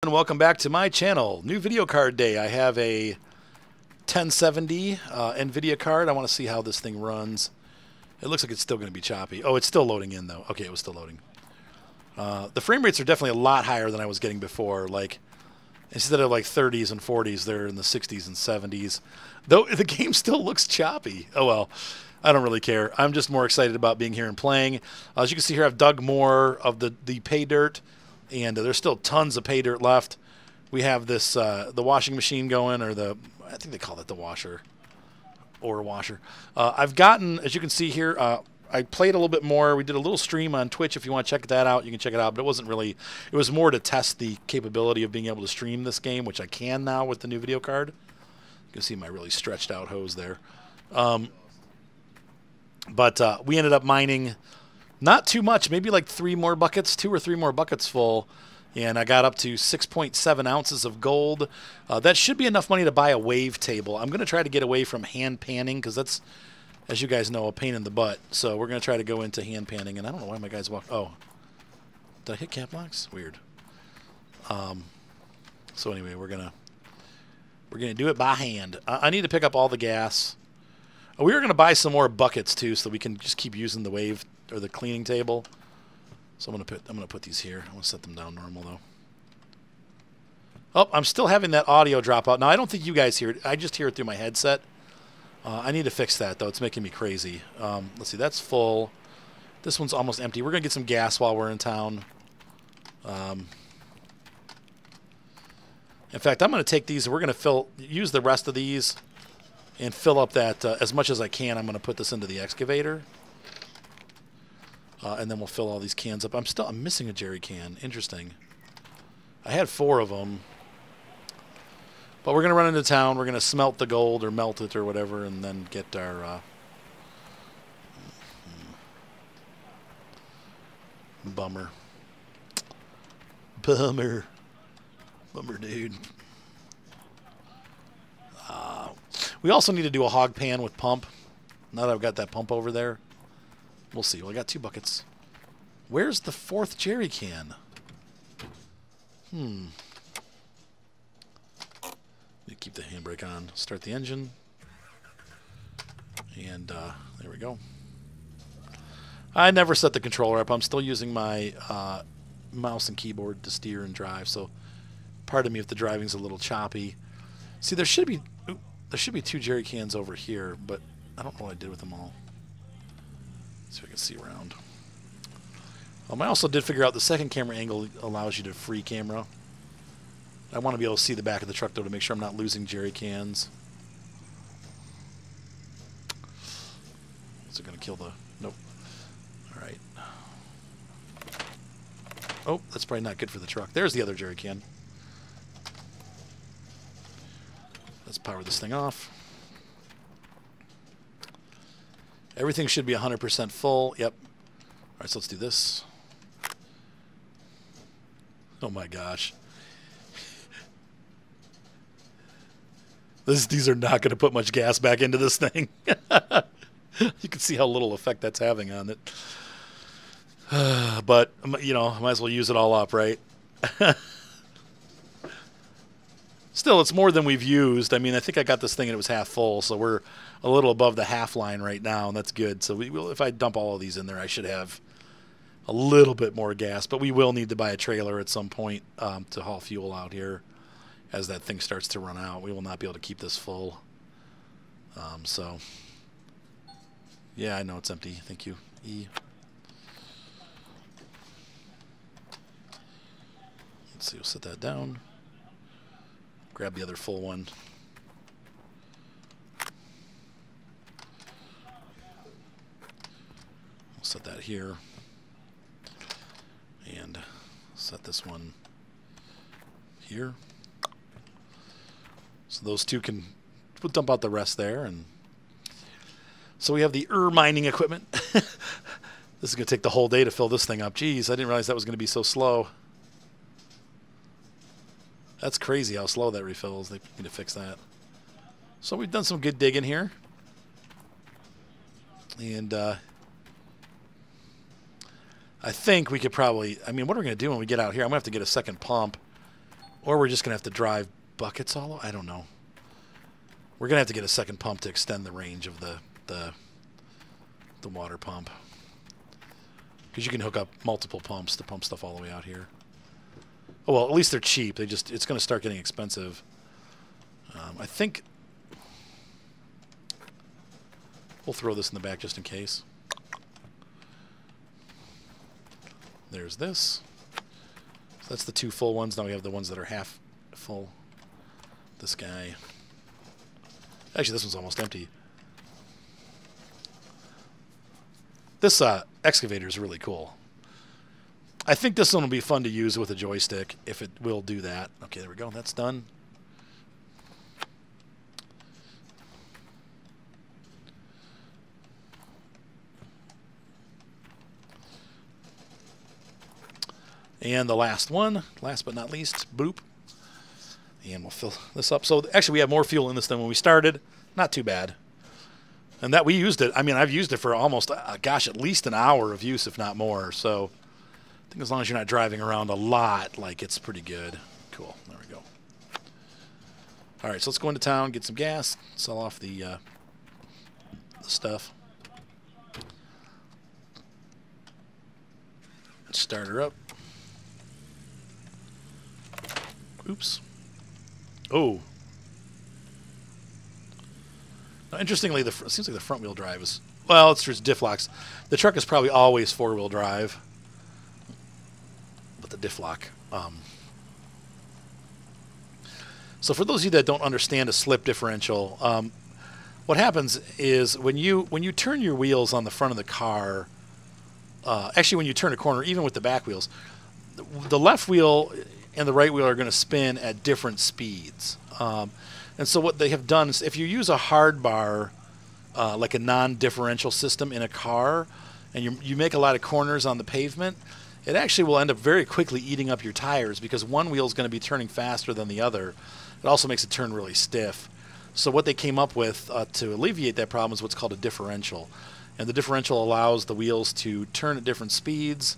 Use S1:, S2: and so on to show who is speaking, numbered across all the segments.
S1: And welcome back to my channel. New video card day. I have a 1070 NVIDIA card. I want to see how this thing runs. It looks like it's still going to be choppy. Oh, it's still loading in though. Okay, it was still loading. The frame rates are definitely a lot higher than I was getting before. Like instead of like 30s and 40s, they're in the 60s and 70s. Though the game still looks choppy. Oh well. I don't really care. I'm just more excited about being here and playing. As you can see here, I've dug more of the pay dirt, and there's still tons of pay dirt left. We have this the washing machine going, or I think they call it the washer, or washer. I've gotten, as you can see here, I played a little bit more. We did a little stream on Twitch. If you want to check that out, you can check it out. But it wasn't really. It was more to test the capability of being able to stream this game, which I can now with the new video card. You can see my really stretched out hose there. But we ended up mining not too much, maybe like 2 or 3 more buckets full. And I got up to 6.7 ounces of gold. That should be enough money to buy a wave table. I'm going to try to get away from hand panning because that's, as you guys know, a pain in the butt. So we're going to try to go into hand panning. And I don't know why my guys walk. Oh, did I hit cap locks? Weird. So anyway, we're gonna do it by hand. I need to pick up all the gas. We were going to buy some more buckets too, so we can just keep using the wave or the cleaning table. So I'm going to put these here. I want to set them down normal though. Oh, I'm still having that audio drop out. Now I don't think you guys hear it. I just hear it through my headset. I need to fix that though. It's making me crazy. Let's see. That's full. This one's almost empty. We're going to get some gas while we're in town. In fact, I'm going to take these. We're going to use the rest of these and fill up that as much as I can. I'm going to put this into the excavator. And then we'll fill all these cans up. I'm missing a jerry can. Interesting. I had 4 of them. But we're going to run into town. We're going to smelt the gold or melt it or whatever and then get our... Bummer. Bummer, dude. We also need to do a hog pan with pump. Now that I've got that pump over there. We'll see. Well, I got 2 buckets. Where's the 4th jerry can? Need to keep the handbrake on. Start the engine. And there we go. I never set the controller up. I'm still using my mouse and keyboard to steer and drive. So pardon me if the driving's a little choppy. See, there should be 2 jerry cans over here, but I don't know what I did with them all. Let's see if I can see around. I also did figure out the second camera angle allows you to free camera. I want to be able to see the back of the truck, though, to make sure I'm not losing jerry cans. Is it going to kill the... Nope. All right. Oh, that's probably not good for the truck. There's the other jerry can. Let's power this thing off. Everything should be 100% full. Yep. All right, so let's do this. Oh my gosh. These are not going to put much gas back into this thing. You can see how little effect that's having on it. But, you know, I might as well use it all up, right? Still, it's more than we've used. I mean, I think I got this thing and it was half full, so we're a little above the half line right now, and that's good. So we will, if I dump all of these in there, I should have a little bit more gas. But we will need to buy a trailer at some point to haul fuel out here as that thing starts to run out. We will not be able to keep this full. So, yeah, I know it's empty. Thank you, E. Let's see, we'll set that down. Grab the other full one. We'll set that here. And set this one here. So those 2 can... We'll dump out the rest there. And so we have the mining equipment. This is going to take the whole day to fill this thing up. Jeez, I didn't realize that was going to be so slow. That's crazy how slow that refills. They need to fix that. So we've done some good digging here. And I think we could probably... I mean, what are we going to do when we get out here? I'm going to have to get a second pump Or we're just going to have to drive buckets all. I don't know. We're going to have to get a second pump to extend the range of the water pump. Because you can hook up multiple pumps to pump stuff all the way out here. Oh, well, at least they're cheap. It's going to start getting expensive. I think we'll throw this in the back just in case. There's this. So that's the 2 full ones. Now we have the ones that are half full. This guy. Actually, this one's almost empty. This excavator is really cool. I think this one will be fun to use with a joystick if it will do that. Okay, there we go. That's done. And the last one, last but not least, boop. And we'll fill this up. So actually we have more fuel in this than when we started. Not too bad. And that we used it. I mean, I've used it for almost, gosh, at least an hour of use, if not more. So I think as long as you're not driving around a lot, like, it's pretty good. Cool. There we go. All right, so let's go into town, get some gas, sell off the stuff. Start her up. Oops. Oh. Now, interestingly, it seems like the front-wheel drive is... Well, it's just diff locks. The truck is probably always 4-wheel drive. But the diff lock. So for those of you that don't understand a slip differential, what happens is when you turn your wheels on the front of the car... actually, when you turn a corner, even with the back wheels, the left wheel and the right wheel are going to spin at different speeds. And so what they have done is if you use a hard bar, like a non-differential system in a car, and you make a lot of corners on the pavement, it actually will end up very quickly eating up your tires because one wheel is going to be turning faster than the other. It also makes it turn really stiff. So what they came up with to alleviate that problem is what's called a differential. And the differential allows the wheels to turn at different speeds,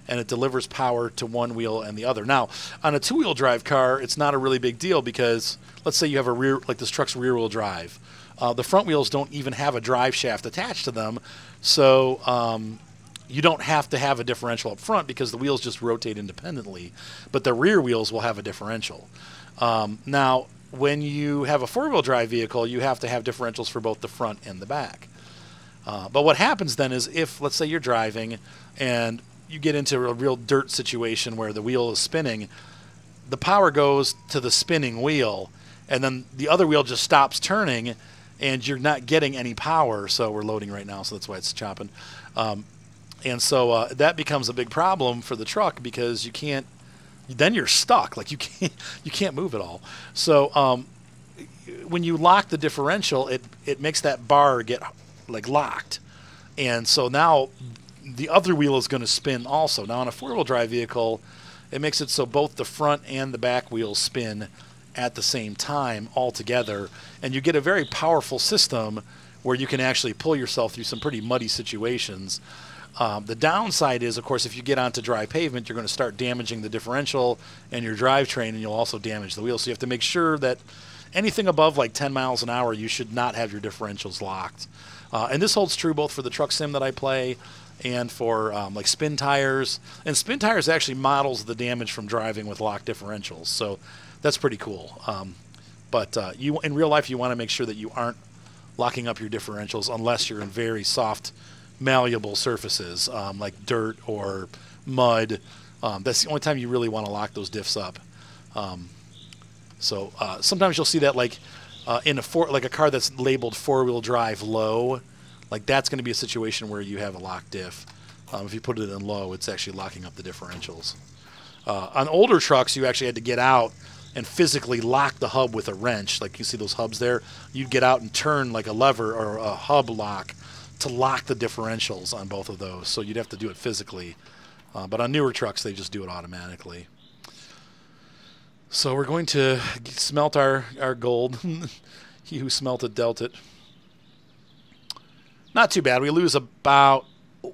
S1: and it delivers power to one wheel and the other. Now, on a 2-wheel drive car, it's not a really big deal because let's say you have a rear, like this truck's rear-wheel drive. The front wheels don't even have a drive shaft attached to them, so you don't have to have a differential up front because the wheels just rotate independently, but the rear wheels will have a differential. Now, when you have a 4-wheel drive vehicle, you have to have differentials for both the front and the back. But what happens then is if, let's say you're driving and you get into a real dirt situation where the wheel is spinning, the power goes to the spinning wheel, and then the other wheel just stops turning, and you're not getting any power. So we're loading right now, so that's why it's chopping. And so that becomes a big problem for the truck because you can't, then you're stuck. Like you can't move at all. So when you lock the differential, it makes that bar get like locked, and so now the other wheel is going to spin also. Now on a 4-wheel drive vehicle, it makes it so both the front and the back wheels spin at the same time all together, and you get a very powerful system where you can actually pull yourself through some pretty muddy situations. The downside is, of course, if you get onto dry pavement, you're going to start damaging the differential and your drivetrain, and you'll also damage the wheel. So you have to make sure that anything above like 10 miles an hour, you should not have your differentials locked. And this holds true both for the truck sim that I play and for like spin tires. And spin tires actually models the damage from driving with locked differentials. So that's pretty cool. But you in real life, you want to make sure that you aren't locking up your differentials unless you're in very soft, malleable surfaces like dirt or mud. That's the only time you really want to lock those diffs up. So sometimes you'll see that like in a car that's labeled 4-wheel drive low, like that's going to be a situation where you have a locked diff. If you put it in low, it's actually locking up the differentials. On older trucks, you actually had to get out and physically lock the hub with a wrench. Like you see those hubs there, you'd get out and turn like a lever or a hub lock to lock the differentials on both of those. So you'd have to do it physically. But on newer trucks, they just do it automatically. So we're going to smelt our gold. He who smelted dealt it. Not too bad. We lose about a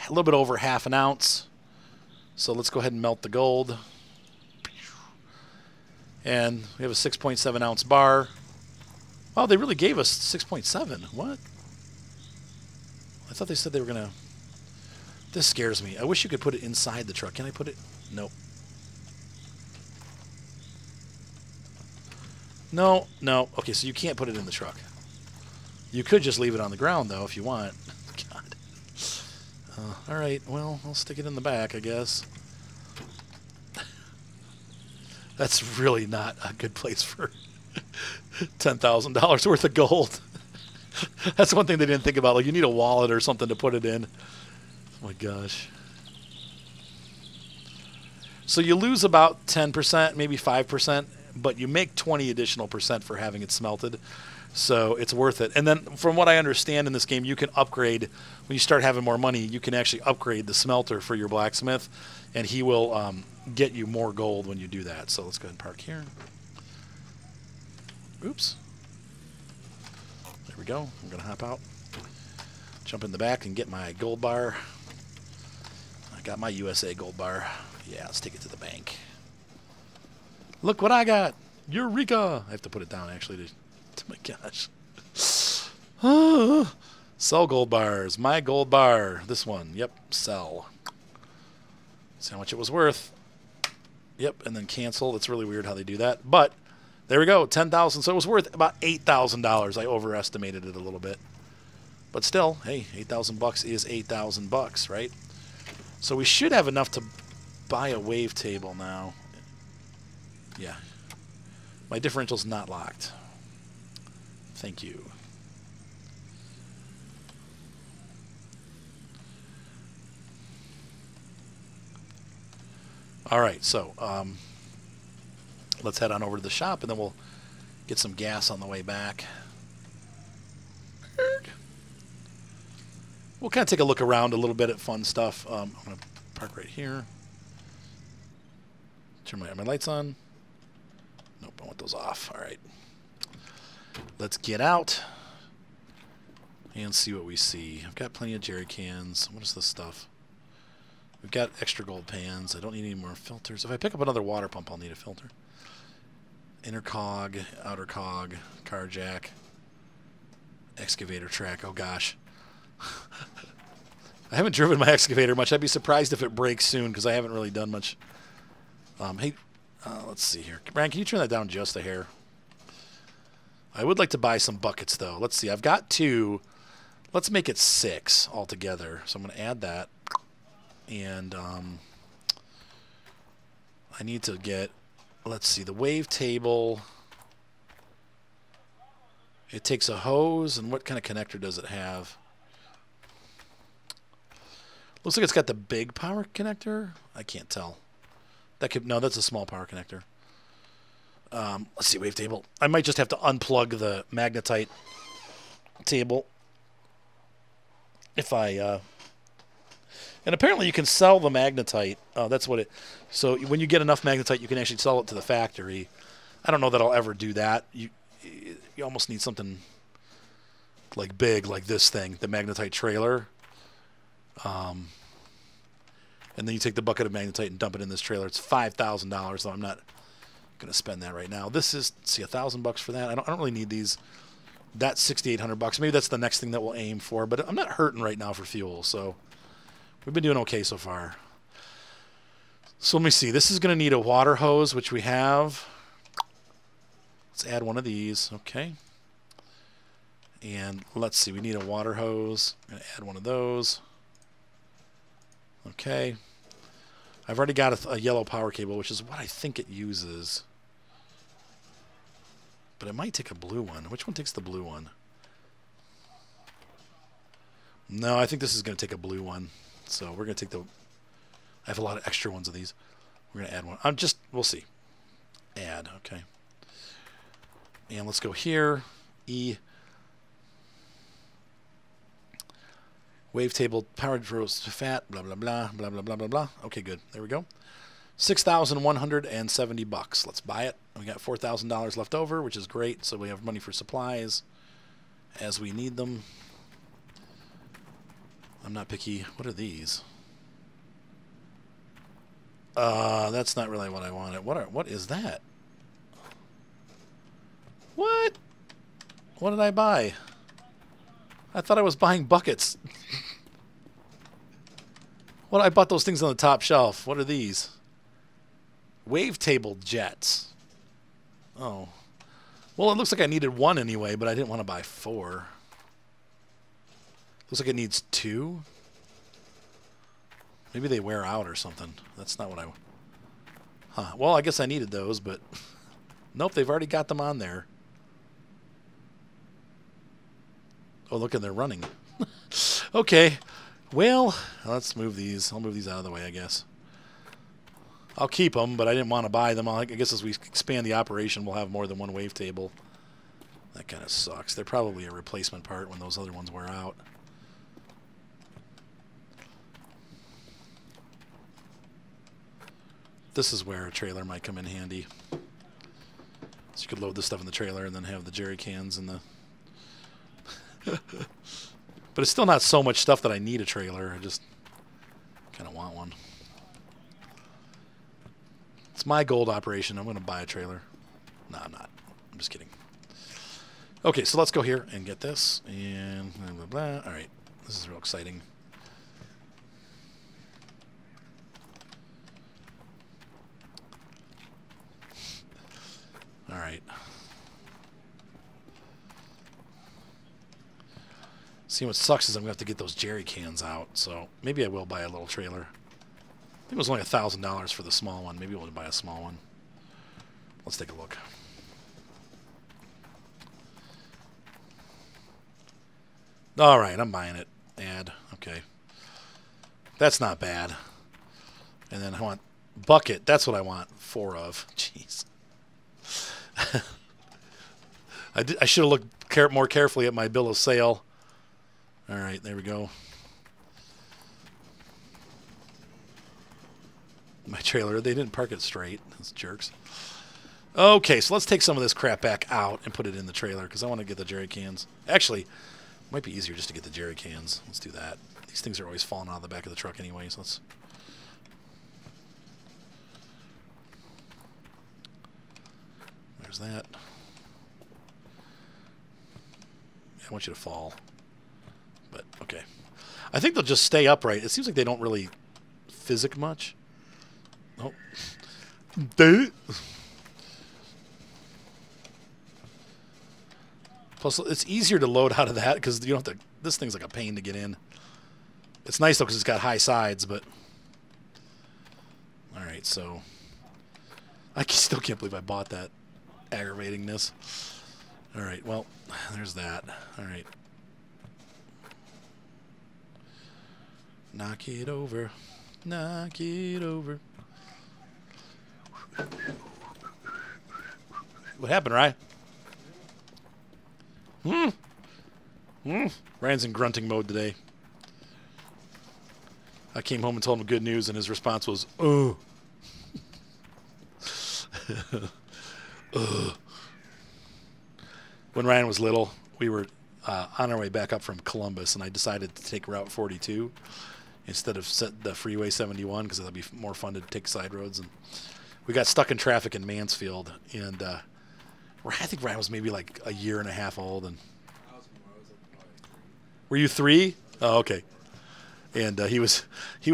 S1: little bit over half an ounce. So let's go ahead and melt the gold. And we have a 6.7 ounce bar. Oh, they really gave us 6.7. What? I thought they said they were going to... This scares me. I wish you could put it inside the truck. Can I put it? Nope. No, no. Okay, so you can't put it in the truck. You could just leave it on the ground, though, if you want. God. All right, well, I'll stick it in the back, I guess. That's really not a good place for $10,000 worth of gold. That's one thing they didn't think about. Like, you need a wallet or something to put it in. Oh, my gosh. So you lose about 10%, maybe 5%, but you make 20 additional percent for having it smelted. So it's worth it. And then from what I understand in this game, you can upgrade. When you start having more money, you can actually upgrade the smelter for your blacksmith, and he will get you more gold when you do that. So let's go ahead and park here. Oops. There we go. I'm going to hop out, jump in the back, and get my gold bar. I got my USA gold bar. Yeah, let's take it to the bank. Look what I got. Eureka. I have to put it down, actually, to oh my gosh. Sell gold bars. My gold bar. This one. Yep. Sell. See how much it was worth. Yep. And then cancel. It's really weird how they do that. But there we go. 10,000. So it was worth about $8,000. I overestimated it a little bit. But still, hey, 8,000 bucks is 8,000 bucks, right? So we should have enough to buy a wave table now. Yeah. My differential's not locked. Thank you. All right, so let's head on over to the shop, and then we'll get some gas on the way back. We'll kind of take a look around a little bit at fun stuff. I'm going to park right here. Turn my lights on. Nope, I want those off. All right. Let's get out and see what we see. I've got plenty of jerry cans. What is this stuff? We've got extra gold pans. I don't need any more filters. If I pick up another water pump, I'll need a filter. Inner cog, outer cog, car jack, excavator track. Oh, gosh. I haven't driven my excavator much. I'd be surprised if it breaks soon because I haven't really done much. Hey, let's see here. Ryan, can you turn that down just a hair? I would like to buy some buckets, though. Let's see. I've got 2. Let's make it 6 altogether. So I'm going to add that. And I need to get, let's see, the wave table. It takes a hose. And what kind of connector does it have? Looks like it's got the big power connector. I can't tell. That could, no, that's a small power connector. Let's see, wave table. I might just have to unplug the magnetite table. If I, and apparently you can sell the magnetite. That's what it, so when you get enough magnetite, you can actually sell it to the factory. I don't know that I'll ever do that. You almost need something like big, like this thing, the magnetite trailer. And then you take the bucket of magnetite and dump it in this trailer. It's $5,000, though I'm not going to spend that right now. This is, see, $1,000 for that. I don't really need these. That's $6,800. Maybe that's the next thing that we'll aim for. But I'm not hurting right now for fuel, so we've been doing okay so far. So let me see. This is going to need a water hose, which we have. Let's add one of these. Okay. And let's see. We need a water hose. I'm going to add one of those. Okay. I've already got a yellow power cable, which is what I think it uses. But it might take a blue one. Which one takes the blue one? No, I think this is going to take a blue one. So we're going to take the... I have a lot of extra ones of these. We're going to add one. We'll see. Add, okay. And let's go here. E. Wave table, powered roast fat, blah, blah, blah, blah, blah, blah, blah, blah. Okay, good. There we go. $6,170. Let's buy it. We got $4,000 left over, which is great. So we have money for supplies as we need them. I'm not picky. What are these? That's not really what I wanted. What is that? What? What did I buy? I thought I was buying buckets. What? I bought those things on the top shelf. What are these? Wavetable jets. Oh. Well, it looks like I needed one anyway, but I didn't want to buy 4. Looks like it needs 2. Maybe they wear out or something. That's not what I... Huh. Well, I guess I needed those, but... Nope, they've already got them on there. Oh, look, and they're running. Okay. Well, let's move these. I'll move these out of the way, I guess. I'll keep them, but I didn't want to buy them. I guess as we expand the operation, we'll have more than one wavetable. That kind of sucks. They're probably a replacement part when those other ones wear out. This is where a trailer might come in handy. So you could load this stuff in the trailer and then have the jerry cans and the... But it's still not so much stuff that I need a trailer. I just kind of want one. It's my gold operation. I'm going to buy a trailer. No, I'm not. I'm just kidding. Okay, so let's go here and get this. And blah, blah, blah. All right. This is real exciting. All right. See, what sucks is I'm going to have to get those jerry cans out, so maybe I will buy a little trailer. I think it was only $1,000 for the small one. Maybe we'll buy a small one. Let's take a look. All right, I'm buying it. Add. Okay. That's not bad. And then I want bucket. That's what I want 4 of. Jeez. I should have looked more carefully at my bill of sale. All right, there we go. My trailer, they didn't park it straight. Those jerks. Okay, so let's take some of this crap back out and put it in the trailer because I want to get the jerry cans. Actually, it might be easier just to get the jerry cans. Let's do that. These things are always falling out of the back of the truck anyway, so let's... There's that. I want you to fall. But, okay. I think they'll just stay upright. It seems like they don't really physic much. Nope. Plus, it's easier to load out of that because you don't have to... This thing's like a pain to get in. It's nice, though, because it's got high sides, but... Alright, so... I still can't believe I bought that. Aggravatingness. Alright, well, there's that. Alright. Knock it over. Knock it over. What happened, Ryan? Ryan's in grunting mode today. I came home and told him good news, and his response was, "Oh." When Ryan was little, we were on our way back up from Columbus, and I decided to take Route 42 instead of the Freeway 71 because that'd be more fun to take side roads. And we got stuck in traffic in Mansfield, and I think Ryan was maybe like a year and a half old. And were you 3? Oh, okay. And he was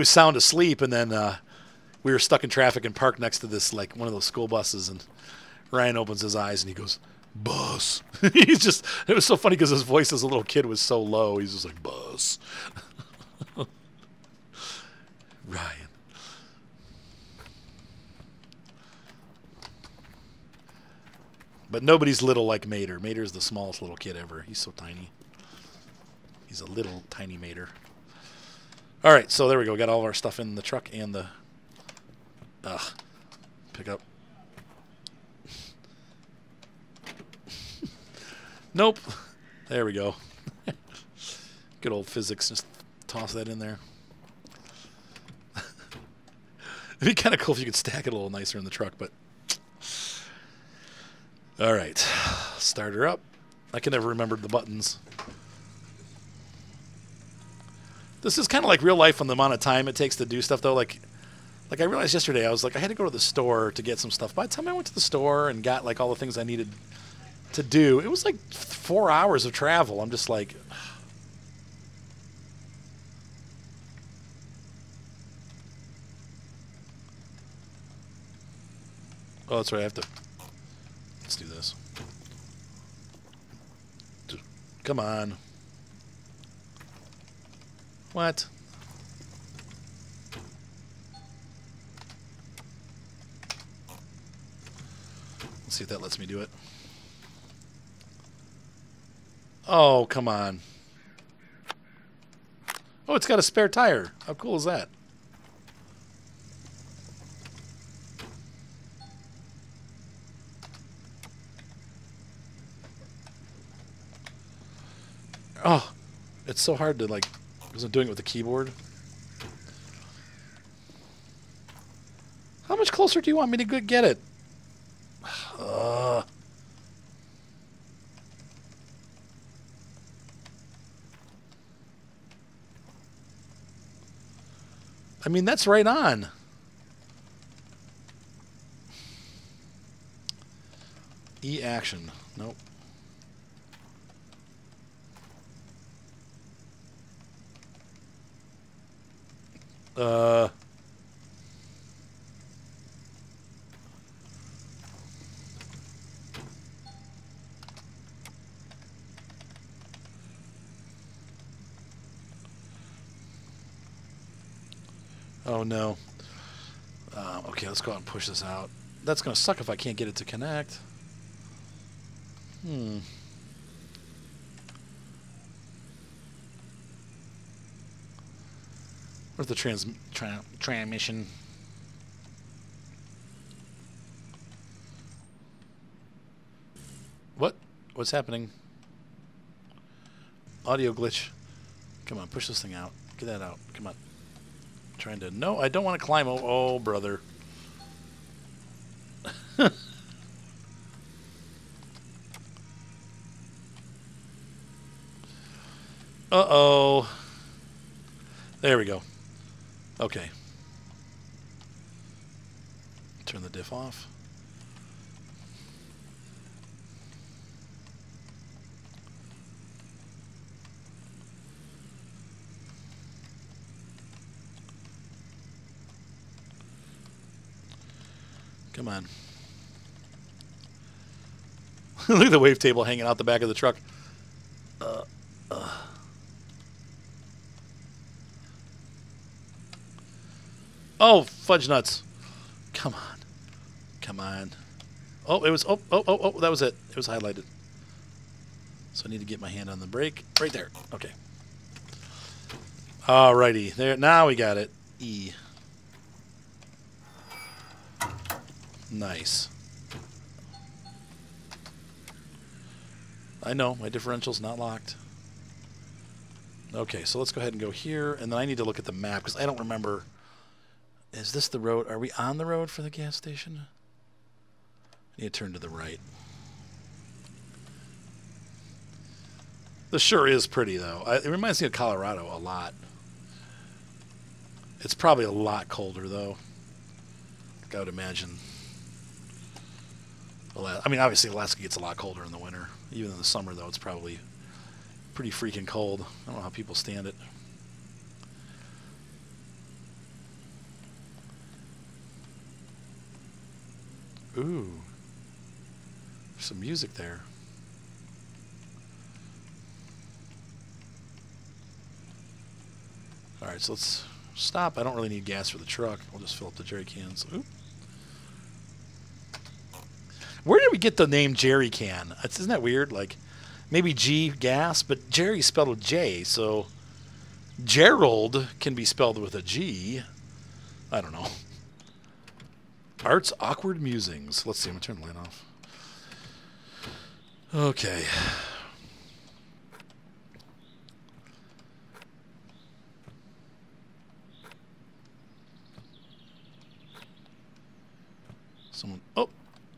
S1: sound asleep, and then we were stuck in traffic and parked next to this like one of those school buses, and Ryan opens his eyes and he goes, "Bus." He's just, it was so funny because his voice as a little kid was so low. He's just like, "Bus." Ryan. But nobody's little like Mater. Mater's the smallest little kid ever. He's so tiny. He's a little tiny Mater. All right, so there we go. We got all of our stuff in the truck and the pickup. Nope. There we go. Good old physics. Just toss that in there. It'd be kind of cool if you could stack it a little nicer in the truck, but... All right. Start her up. I can never remember the buttons. This is kind of like real life on the amount of time it takes to do stuff, though. Like I realized yesterday, I was like, I had to go to the store to get some stuff. By the time I went to the store and got like all the things I needed to do. It was like 4 hours of travel. I'm just like... Oh, that's right. I have to... Let's do this. Come on. What? Let's see if that lets me do it. Oh, come on. Oh, it's got a spare tire. How cool is that? Oh, it's so hard to, like, because I'm doing it with the keyboard. How much closer do you want me to get it? I mean, that's right on. E action. Nope. Oh no. Okay, let's go out and push this out. That's gonna suck if I can't get it to connect. Where's the transmission? What? What's happening? Audio glitch. Come on, push this thing out. Get that out. Come on. Trying to... No, I don't want to climb. Oh, brother. Uh-oh. There we go. Okay. Turn the diff off. Come on. Look at the wavetable hanging out the back of the truck. Oh, fudge nuts. Come on. Come on. Oh, it was... Oh, that was it. It was highlighted. So I need to get my hand on the brake. Right there. Okay. Alrighty. There. Now we got it. E. Nice. I know. My differential's not locked. Okay, so let's go ahead and go here. And then I need to look at the map because I don't remember... Is this the road? Are we on the road for the gas station? I need to turn to the right. This sure is pretty, though. It reminds me of Colorado a lot. It's probably a lot colder, though. I would imagine. I mean, obviously, Alaska gets a lot colder in the winter. Even in the summer, though, it's probably pretty freaking cold. I don't know how people stand it. Ooh. There's some music there. Alright, so let's stop. I don't really need gas for the truck. We'll just fill up the jerry cans. Ooh. Where did we get the name Jerry Can? Isn't that weird? Like, maybe G, gas, but Jerry spelled with J, so Gerald can be spelled with a G. I don't know. Art's Awkward Musings. Let's see. I'm going to turn the light off. Okay.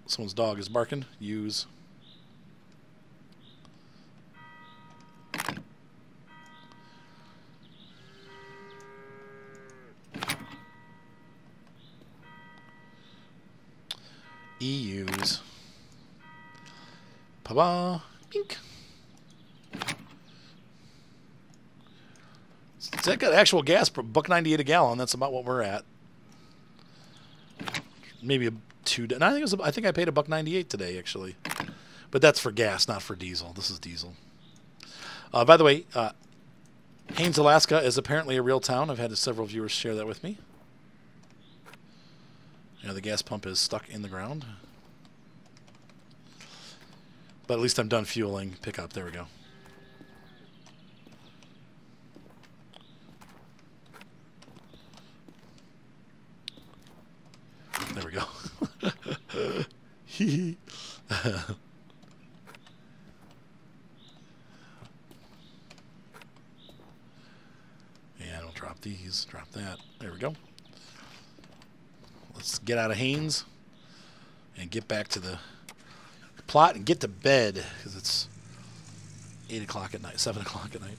S1: Someone's dog is barking. Use. EUs. Pa-ba. Bink. So that got actual gas for $1.98 a gallon. That's about what we're at. Maybe a two. No, I think I paid $1.98 today actually, but that's for gas, not for diesel. This is diesel. By the way, Haines, Alaska is apparently a real town. I've had several viewers share that with me. You know, the gas pump is stuck in the ground, but at least I'm done fueling. Pick up. There we go. There we go. Yeah, don't drop these. Drop that. There we go. Let's get out of Haines and get back to the plot and get to bed because it's 8 o'clock at night, 7 o'clock at night.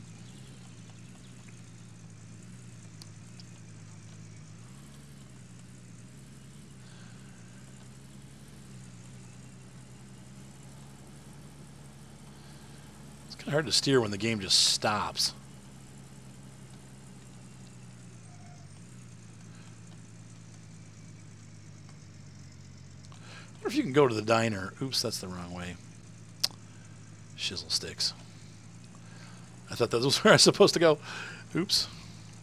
S1: Hard to steer when the game just stops. I wonder if you can go to the diner. Oops, that's the wrong way. Shizzle sticks. I thought that was where I was supposed to go. Oops.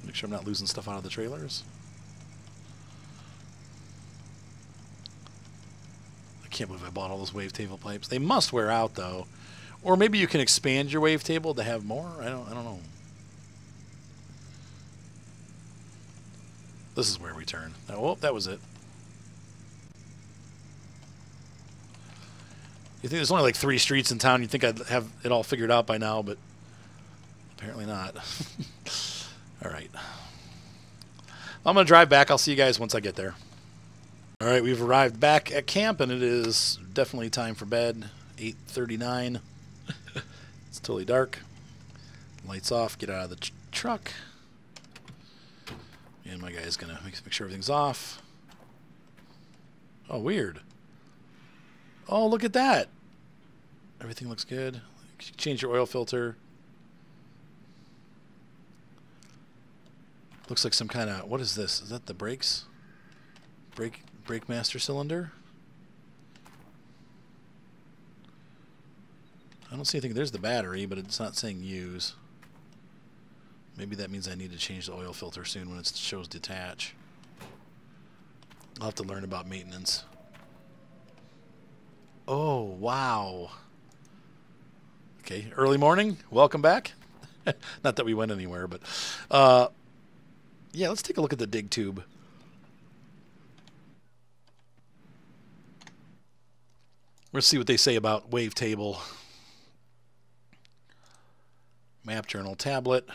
S1: Make sure I'm not losing stuff out of the trailers. I can't believe I bought all those wavetable pipes. They must wear out, though. Or maybe you can expand your wavetable to have more. I don't know. This is where we turn. Oh, that was it. You think there's only like 3 streets in town? You'd think I'd have it all figured out by now, but apparently not. All right. I'm going to drive back. I'll see you guys once I get there. All right, we've arrived back at camp, and it is definitely time for bed. 8:39. It's totally dark. Lights off. Get out of the truck. And my guy's going to make sure everything's off. Oh, weird. Oh, look at that. Everything looks good. Change your oil filter. Looks like some kind of... What is this? Is that the brakes? Brake master cylinder? I don't see anything. There's the battery, but it's not saying use. Maybe that means I need to change the oil filter soon when it shows detach. I'll have to learn about maintenance. Oh, wow. Okay, early morning. Welcome back. Not that we went anywhere, but... yeah, let's take a look at the dig tube. Let's see what they say about wavetable. Map journal tablet.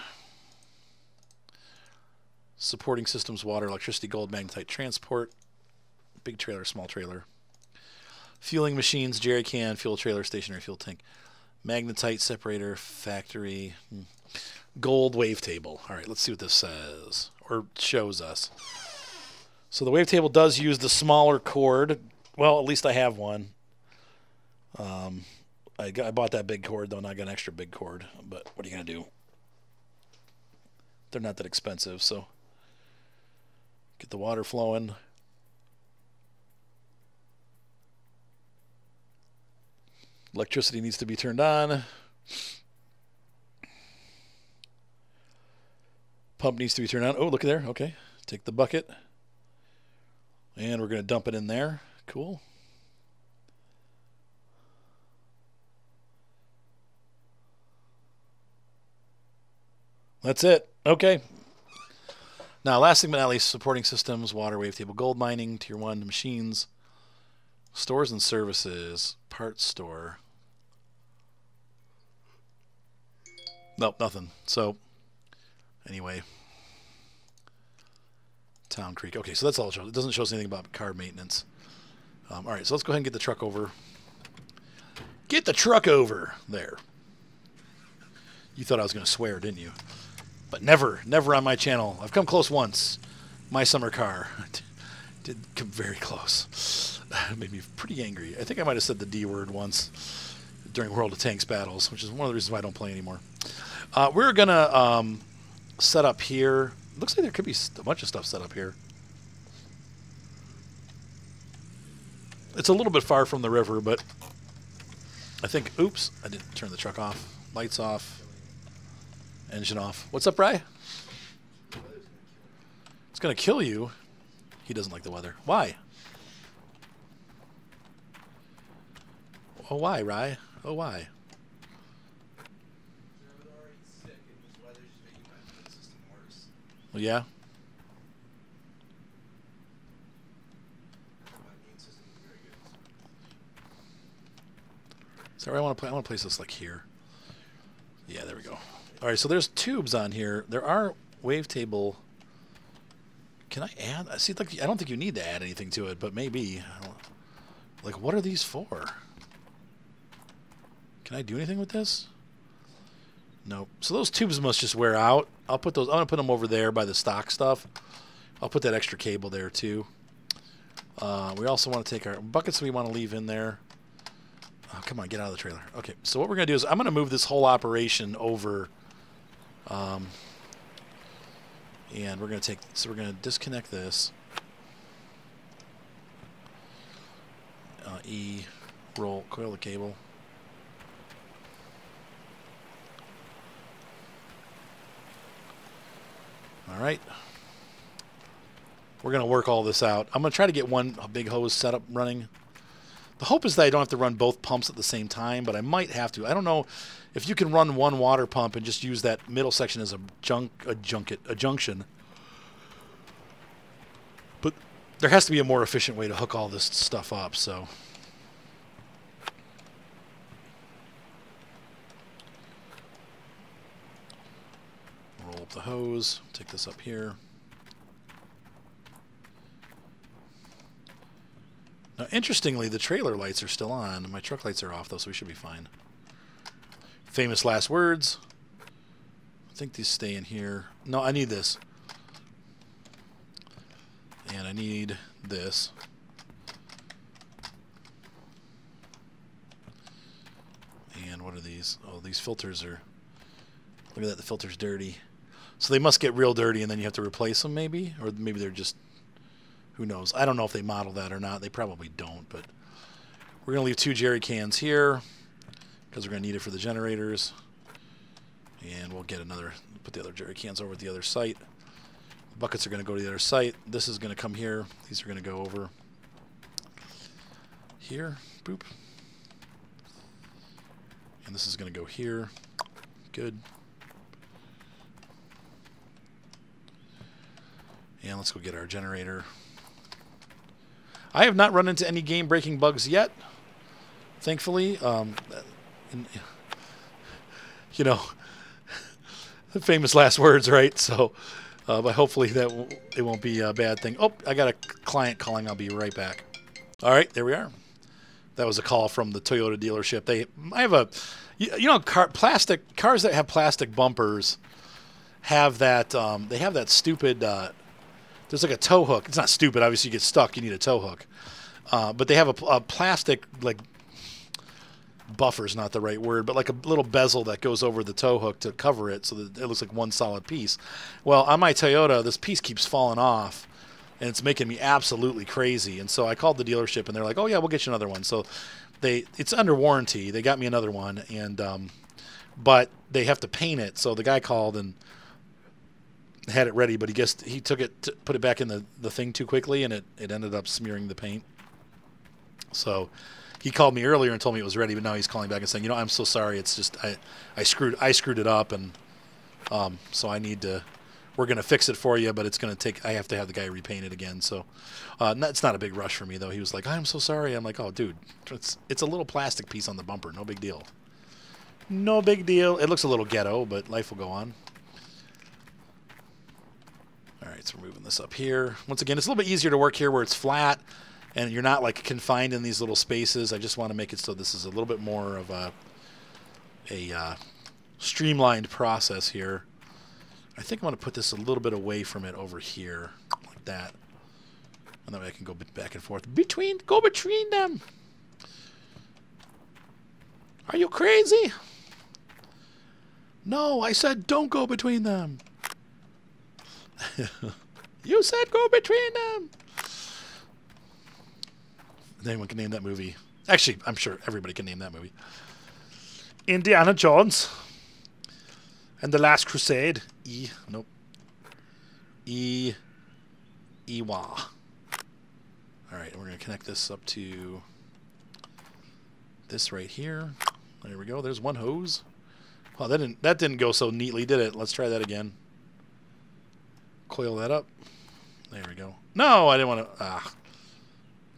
S1: Supporting systems, water, electricity, gold, magnetite, transport. Big trailer, small trailer. Fueling machines, jerry can, fuel trailer, stationary fuel tank. Magnetite, separator, factory. Gold wavetable. All right, let's see what this says. Or shows us. So the wavetable does use the smaller cord. Well, at least I have one. I bought that big cord, though, and I got an extra big cord. But what are you going to do? They're not that expensive, so get the water flowing. Electricity needs to be turned on. Pump needs to be turned on. Oh, look at there. Okay. Take the bucket. And we're going to dump it in there. Cool. That's it. Okay. Now, last thing but not least, supporting systems, water, wavetable, gold mining, tier 1 machines, stores and services, parts store. Nope, nothing. So, anyway. Town Creek. Okay, so that's all it shows. It doesn't show us anything about car maintenance. All right, so let's go ahead and get the truck over. Get the truck over. There. You thought I was going to swear, didn't you? But never, never on my channel. I've come close once. My summer car. Did come very close. Made me pretty angry. I think I might have said the D word once. during World of Tanks battles, which is one of the reasons why I don't play anymore. We're going to set up here. Looks like there could be a bunch of stuff set up here. It's a little bit far from the river, but I think... Oops, I didn't turn the truck off. Lights off. Engine off. What's up, Rye? It's going to kill you. He doesn't like the weather. Why? Oh, why, Rye? Oh, why? Well, yeah. Sorry, I want to place this like here. Yeah, there we go. All right, so there's tubes on here. There are wavetable. Can I add? See, like, I don't think you need to add anything to it, but maybe. Like, what are these for? Can I do anything with this? Nope. So those tubes must just wear out. I'll put those. I'm gonna put them over there by the stock stuff. I'll put that extra cable there too. We also want to take our buckets we want to leave in there. Oh, come on, get out of the trailer. Okay, so what we're going to do is I'm going to move this whole operation over. And we're going to take, so we're going to disconnect this. Coil the cable. All right. We're going to work all this out. I'm going to try to get one big hose setup running. The hope is that I don't have to run both pumps at the same time, but I might have to. I don't know if you can run one water pump and just use that middle section as a junction. But there has to be a more efficient way to hook all this stuff up, so. Roll up the hose, take this up here. Now, interestingly, the trailer lights are still on. My truck lights are off, though, so we should be fine. Famous last words. I think these stay in here. No, I need this. And I need this. And what are these? Oh, these filters are... Look at that, the filter's dirty. So they must get real dirty, and then you have to replace them, maybe? Or maybe they're just... Who knows? I don't know if they model that or not. They probably don't, but we're going to leave 2 jerry cans here because we're going to need it for the generators. And we'll get another, put the other jerry cans over at the other site. The buckets are going to go to the other site. This is going to come here. These are going to go over here. Boop. And this is going to go here. Good. And let's go get our generator. I have not run into any game-breaking bugs yet, thankfully. You know, famous last words, right? So, but hopefully it won't be a bad thing. Oh, I got a client calling. I'll be right back. All right, there we are. That was a call from the Toyota dealership. I have a, you know, cars that have plastic bumpers have that. They have that stupid. There's like a tow hook. It's not stupid. Obviously, you get stuck. You need a tow hook. But they have a plastic, like, buffer's not the right word, but like a little bezel that goes over the tow hook to cover it so that it looks like one solid piece. Well, on my Toyota, this piece keeps falling off, and it's making me absolutely crazy. And so I called the dealership, and they're like, oh, yeah, we'll get you another one. So it's under warranty. They got me another one, and but they have to paint it. So the guy called and had it ready, but he took it, put it back in the thing too quickly, and it ended up smearing the paint. So he called me earlier and told me it was ready, but now he's calling back and saying, you know, I'm so sorry. It's just I screwed it up, and so I need to. We're gonna fix it for you, but it's gonna take. I have to have the guy repaint it again. So it's not a big rush for me though. He was like, I'm so sorry. I'm like, oh, dude, it's a little plastic piece on the bumper. No big deal. No big deal. It looks a little ghetto, but life will go on. All right, so we're moving this up here. Once again, it's a little bit easier to work here where it's flat and you're not like confined in these little spaces. I just want to make it so this is a little bit more of a streamlined process here. I think I'm going to put this a little bit away from it over here, like that. And that way I can go back and forth go between them. Are you crazy? No, I said don't go between them. You said go between them. Anyone can name that movie. Actually, I'm sure everybody can name that movie. Indiana Jones and the Last Crusade. Nope. Iwa. All right, we're going to connect this up to this right here. There we go. There's one hose. Well, that didn't go so neatly, did it? Let's try that again. Coil that up. There we go. No, I didn't want to. Ah,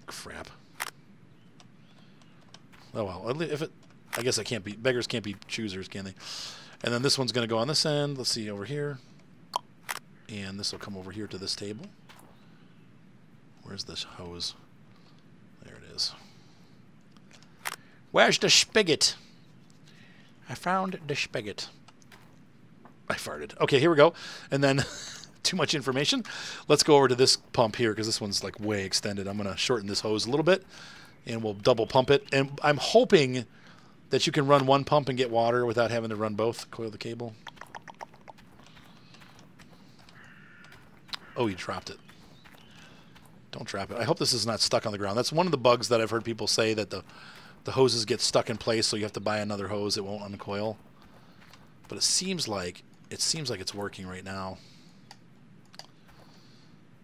S1: crap. Oh well. If it, I guess I can't be. Beggars can't be choosers, can they? And then this one's going to go on this end. Let's see over here. And this will come over here to this table. Where's this hose? There it is. Where's the spigot? I found the spigot. I farted. Okay, here we go. And then, too much information. Let's go over to this pump here because this one's like way extended. I'm going to shorten this hose a little bit, and we'll double pump it. And I'm hoping that you can run one pump and get water without having to run both. Coil the cable. Oh, you dropped it. Don't drop it. I hope this is not stuck on the ground. That's one of the bugs that I've heard people say, that the hoses get stuck in place, so you have to buy another hose. It won't uncoil. But it seems like it's working right now.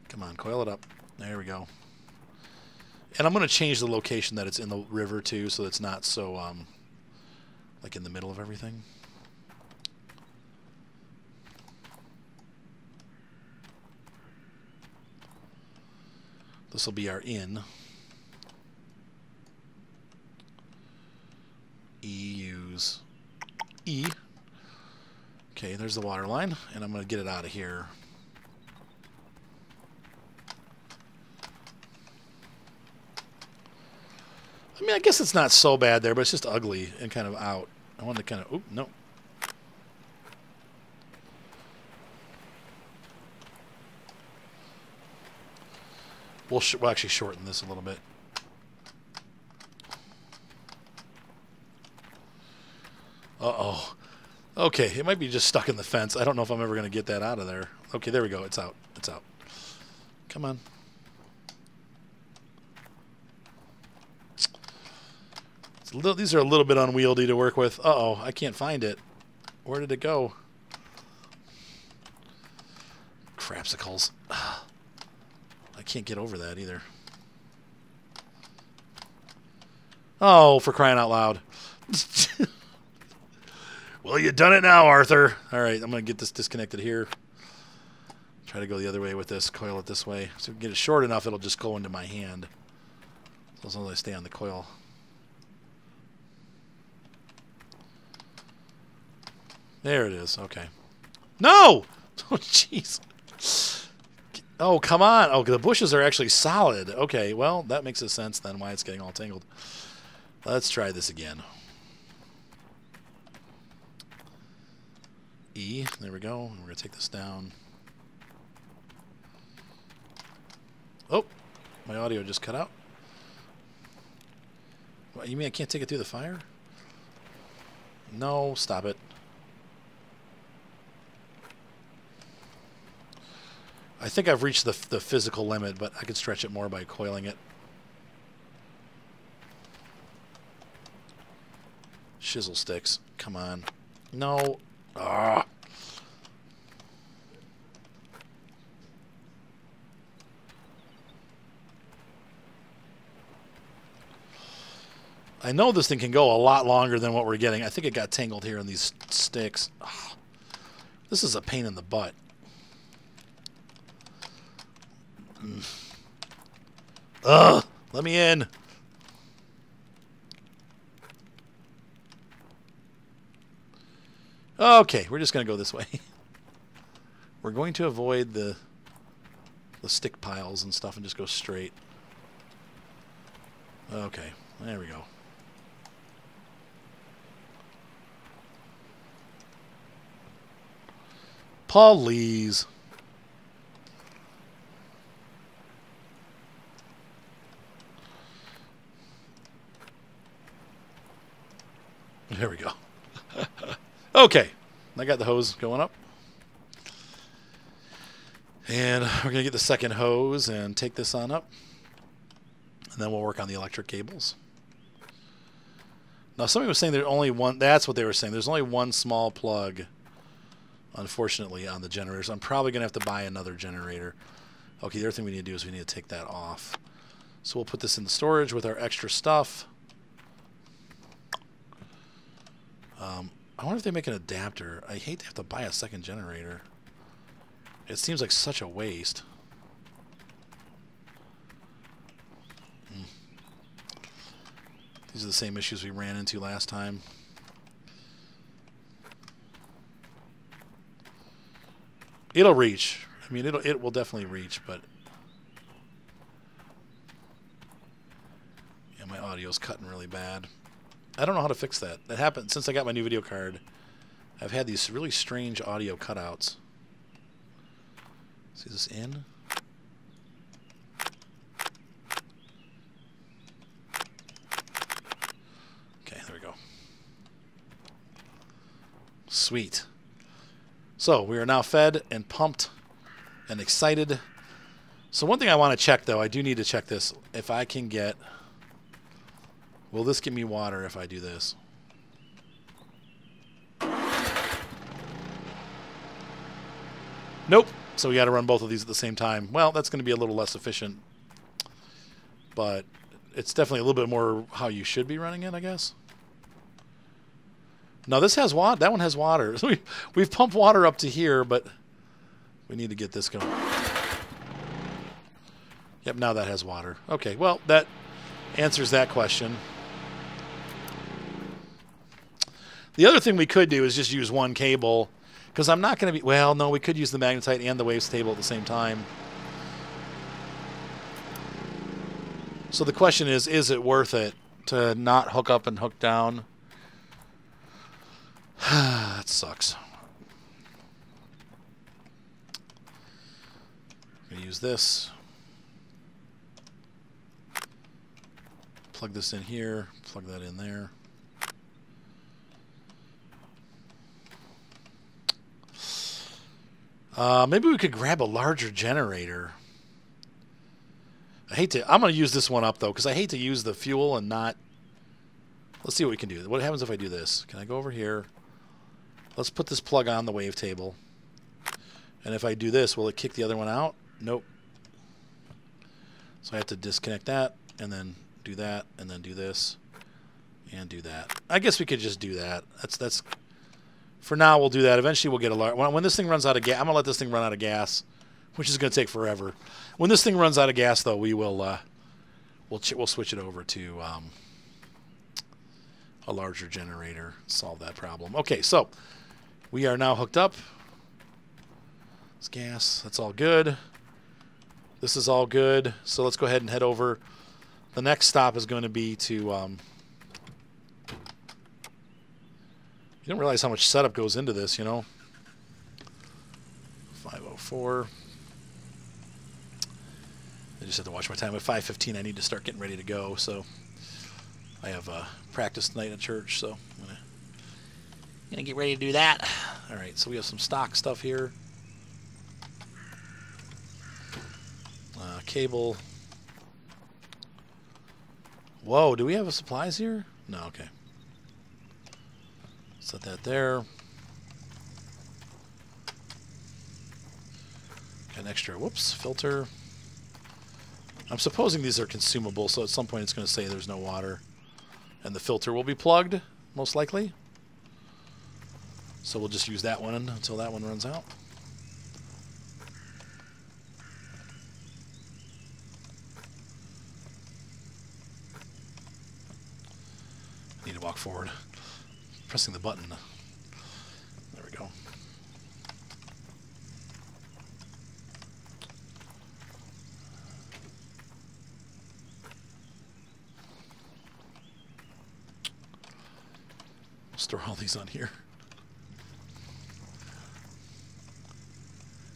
S1: Come on, coil it up. There we go. And I'm going to change the location that it's in the river too, so it's not so like in the middle of everything. This will be our in. Use E. Okay, there's the water line, and I'm going to get it out of here. I mean, I guess it's not so bad there, but it's just ugly and kind of out. I want to kind of... Oop, no. We'll actually shorten this a little bit. Uh-oh. Okay, it might be just stuck in the fence. I don't know if I'm ever going to get that out of there. Okay, there we go. It's out. It's out. Come on. These are a little bit unwieldy to work with. Uh-oh, I can't find it. Where did it go? Crapsicles. I can't get over that either. Oh, for crying out loud. Well, you done it now, Arthur. All right, I'm going to get this disconnected here. Try to go the other way with this. Coil it this way. So if we get it short enough, it'll just go into my hand. So as long as I stay on the coil. There it is. Okay. No! Oh, jeez. Oh, come on. Oh, the bushes are actually solid. Okay, well, that makes a sense then why it's getting all tangled. Let's try this again. E. There we go. We're going to take this down. Oh, my audio just cut out. What, you mean I can't take it through the fire? No, stop it. I think I've reached the physical limit, but I could stretch it more by coiling it. Shizzle sticks. Come on. No. Ah. I know this thing can go a lot longer than what we're getting. I think it got tangled here in these sticks. Oh, this is a pain in the butt. Ugh, let me in. Okay, we're just going to go this way. We're going to avoid the stick piles and stuff and just go straight. Okay, there we go. Please. There we go. Okay. I got the hose going up. And we're going to get the second hose and take this on up. And then we'll work on the electric cables. Now, somebody was saying there's only one. That's what they were saying. There's only one small plug, unfortunately, on the generators. I'm probably going to have to buy another generator. Okay, the other thing we need to do is we need to take that off. So we'll put this in the storage with our extra stuff. I wonder if they make an adapter. I hate to have to buy a second generator. It seems like such a waste. These are the same issues we ran into last time. It'll reach. I mean, it will definitely reach, but yeah, my audio's cutting really bad. I don't know how to fix that. That happened since I got my new video card. I've had these really strange audio cutouts. See this in? Okay, there we go. Sweet. So we are now fed and pumped and excited. So one thing I want to check, though, I do need to check this. If I can get... Will this give me water if I do this? Nope. So we got to run both of these at the same time. Well, that's going to be a little less efficient. But it's definitely a little bit more how you should be running it, I guess. No, this has water. That one has water. So we've pumped water up to here, but we need to get this going. Yep, now that has water. Okay, well, that answers that question. The other thing we could do is just use one cable, because I'm not going to be... Well, no, we could use the magnetite and the waves table at the same time. So the question is it worth it to not hook up and hook down? That sucks. I'm going to use this. Plug this in here. Plug that in there. Maybe we could grab a larger generator. I'm going to use this one up, though, because I hate to use the fuel and not... Let's see what we can do. What happens if I do this? Can I go over here? Let's put this plug on the wavetable. And if I do this, will it kick the other one out? Nope. So I have to disconnect that, and then do that, and then do this, and do that. I guess we could just do that. That's... For now, we'll do that. Eventually, we'll get a large... When this thing runs out of gas... I'm going to let this thing run out of gas, which is going to take forever. When this thing runs out of gas, though, we will... We'll switch it over to a larger generator. Solve that problem. Okay, so we are now hooked up. It's gas. That's all good. This is all good. So let's go ahead and head over. The next stop is going to be to... You don't realize how much setup goes into this, you know. 5:04. I just have to watch my time. At 5:15, I need to start getting ready to go. So I have practice tonight at church, so I'm gonna get ready to do that. All right, so we have some stock stuff here. Cable. Whoa, do we have supplies here? No, okay. Set that there. Got an extra, whoops, filter. I'm supposing these are consumable, so at some point it's going to say there's no water. And the filter will be plugged, most likely. So we'll just use that one until that one runs out. I need to walk forward. Pressing the button. There we go. Store all these on here.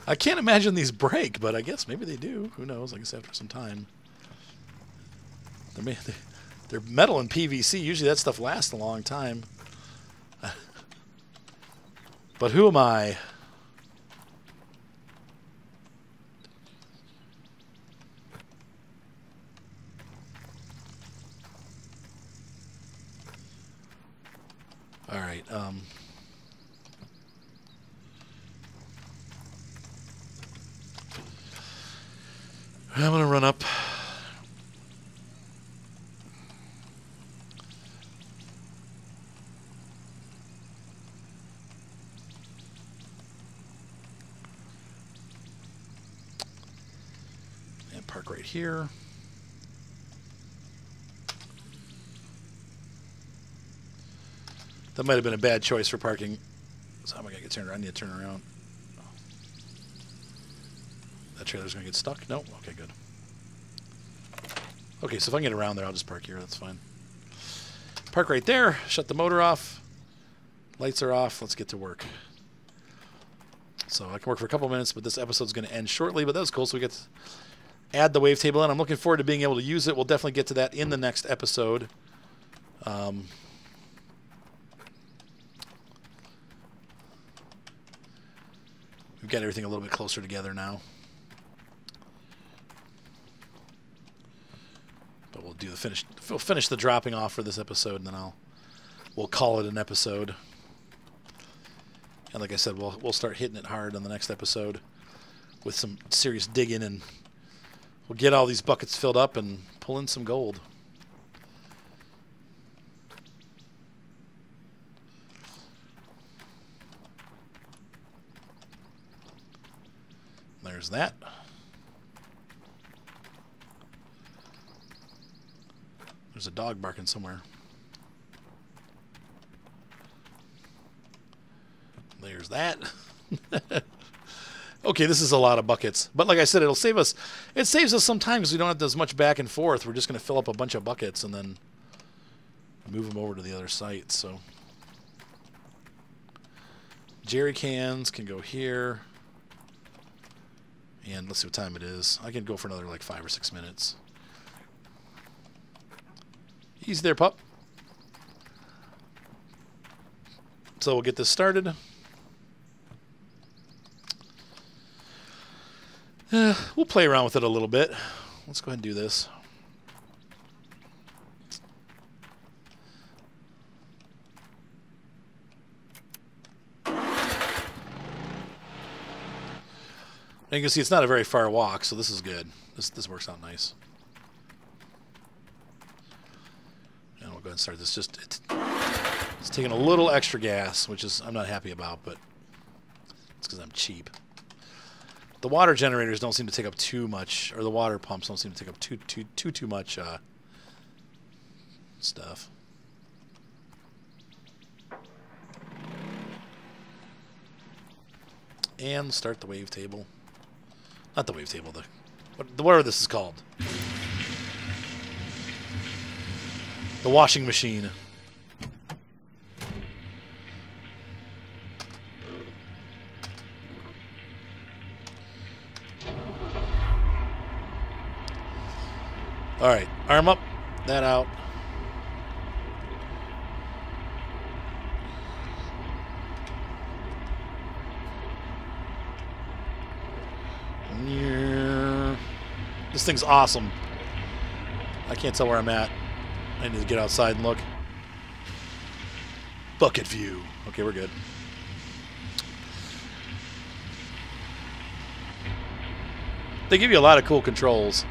S1: I can't imagine these break, but I guess maybe they do. Who knows? I guess after some time. They're metal and PVC. Usually that stuff lasts a long time. But who am I? All right. I'm going to run up. And park right here. That might have been a bad choice for parking. So how am I going to get turned around? I need to turn around. That trailer's going to get stuck? No? Okay, good. Okay, so if I can get around there, I'll just park here. That's fine. Park right there. Shut the motor off. Lights are off. Let's get to work. So I can work for a couple minutes, but this episode's going to end shortly. But that was cool. So we get to add the wavetable in. I'm looking forward to being able to use it. We'll definitely get to that in the next episode. We've got everything a little bit closer together now. But we'll do the we'll finish the dropping off for this episode, and then we'll call it an episode. And like I said, we'll start hitting it hard on the next episode with some serious digging, and we'll get all these buckets filled up and pull in some gold. There's that. There's a dog barking somewhere. There's that. Okay, this is a lot of buckets. But like I said, it'll save us. It saves us some time because we don't have to do as much back and forth. We're just going to fill up a bunch of buckets and then move them over to the other site. So jerry cans can go here. And let's see what time it is. I can go for another like 5 or 6 minutes. Easy there, pup. So we'll get this started. We'll play around with it a little bit. Let's go ahead and do this. And you can see it's not a very far walk, so this is good. This works out nice. And we'll go ahead and start this. It's taking a little extra gas, which is I'm not happy about, but it's because I'm cheap. The water generators don't seem to take up too much, or the water pumps don't seem to take up too much stuff. And start the wavetable. Not the wavetable, whatever this is called. The washing machine. All right, arm up, that out. This thing's awesome. I can't tell where I'm at. I need to get outside and look. Bucket view. Okay, we're good. They give you a lot of cool controls.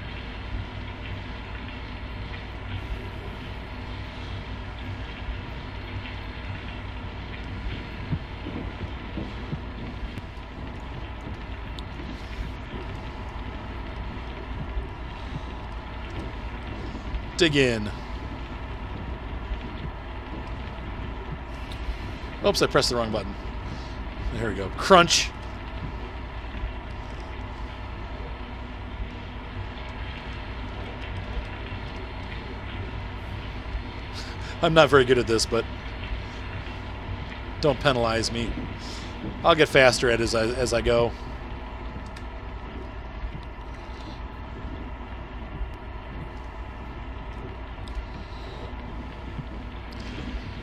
S1: Dig in. Oops, I pressed the wrong button. There we go. Crunch. I'm not very good at this, but don't penalize me. I'll get faster at it as I go.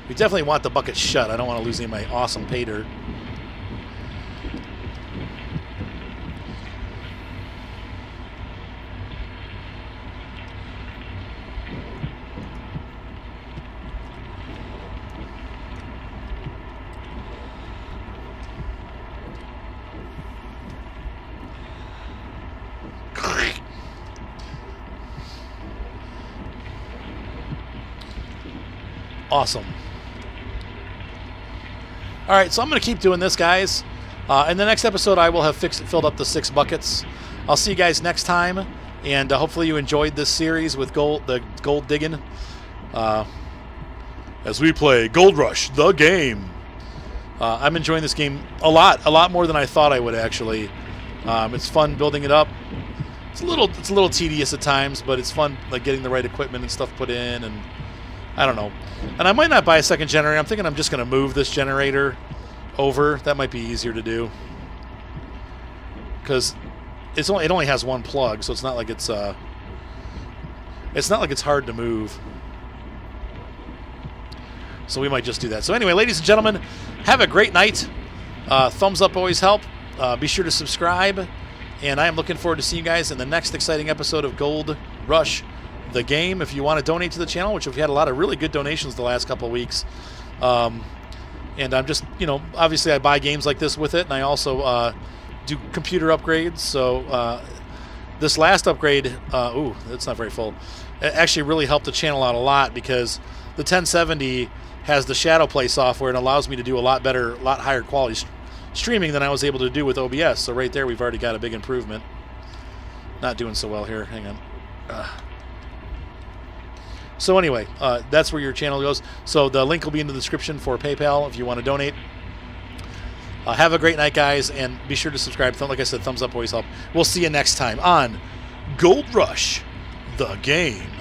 S1: We definitely want the bucket shut. I don't want to lose any of my awesome pay dirt. Awesome. All right, so I'm going to keep doing this, guys. In the next episode, I will have filled up the 6 buckets. I'll see you guys next time, and hopefully you enjoyed this series with the gold digging. As we play Gold Rush, the game. I'm enjoying this game a lot more than I thought I would, actually. It's fun building it up. It's a little tedious at times, but it's fun, like getting the right equipment and stuff put in, and I don't know. And I might not buy a second generator. I'm thinking I'm just going to move this generator over. That might be easier to do, because it only has 1 plug, so it's not like it's hard to move. So we might just do that. So anyway, ladies and gentlemen, have a great night. Thumbs up always help. Be sure to subscribe, and I am looking forward to seeing you guys in the next exciting episode of Gold Rush, the game. If you want to donate to the channel, which we've had a lot of really good donations the last couple of weeks, and I'm just, obviously I buy games like this with it, and I also do computer upgrades. So this last upgrade, ooh, that's not very full. It actually really helped the channel out a lot, because the 1070 has the Shadowplay software and allows me to do a lot better, lot higher quality streaming than I was able to do with OBS. So right there, we've already got a big improvement. Not doing so well here. Hang on. So anyway, that's where your channel goes. So the link will be in the description for PayPal if you want to donate. Have a great night, guys, and be sure to subscribe. Like I said, thumbs up always help. We'll see you next time on Gold Rush, the game.